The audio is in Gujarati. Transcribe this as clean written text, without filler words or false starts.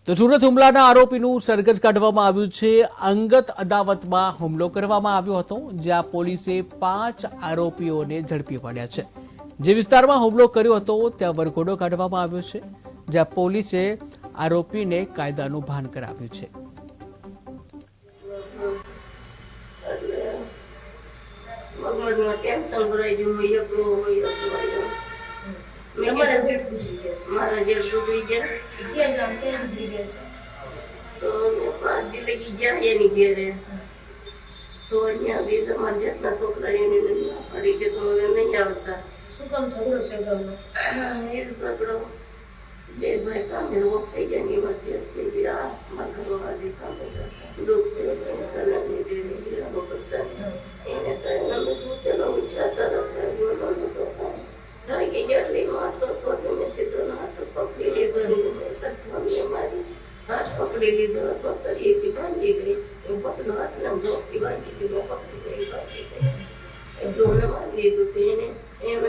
તો સુરત હુમલાના આરોપીનું સરઘસ કાઢવામાં આવ્યું છે। અંગત અદાવતમાં હુમલો કરવામાં આવ્યો હતો, જ્યાં પોલીસે 5 આરોપીઓને ઝડપી પાડ્યા છે। જે વિસ્તારમાં હુમલો કર્યો હતો ત્યાં વરઘોડો કાઢવામાં આવ્યો છે, જ્યાં પોલીસે આરોપીને કાયદાનું ભાન કરાવ્યું છે। मारा जेल डूबी गया तो मैं 5 दिन लगी गया ये नहीं कह रहे तो અહીંયા भी हमारे જેટલા છોકરા એને પડી કે તો મને નહીં આવતા શું કામ ઝઘડો છે ઘરનો એ ઝઘડો બે ભાઈ કામે રોક થઈ ગયા ની વચ્ચે એટલે બી આ મારા ઘરવાળી કામે જતા દુઃખ છે પૈસા નથી દે હીરા કરતા એને તો અમે શું તેનો વિચારતા રહેતા બોલો નતો થાય થાકી ગયા એટલે મારતો તો મેં સીધો હાથ પકડી લીધો તત્વને મારી હાથ પકડી લીધો અથવા શરીરથી ભાંગી ગઈ એ પકડો હાથના જોકથી ભાંગી દીધો પકડી ગઈ ભાંગી ગઈ એ ડોને મારી લીધું એને એમ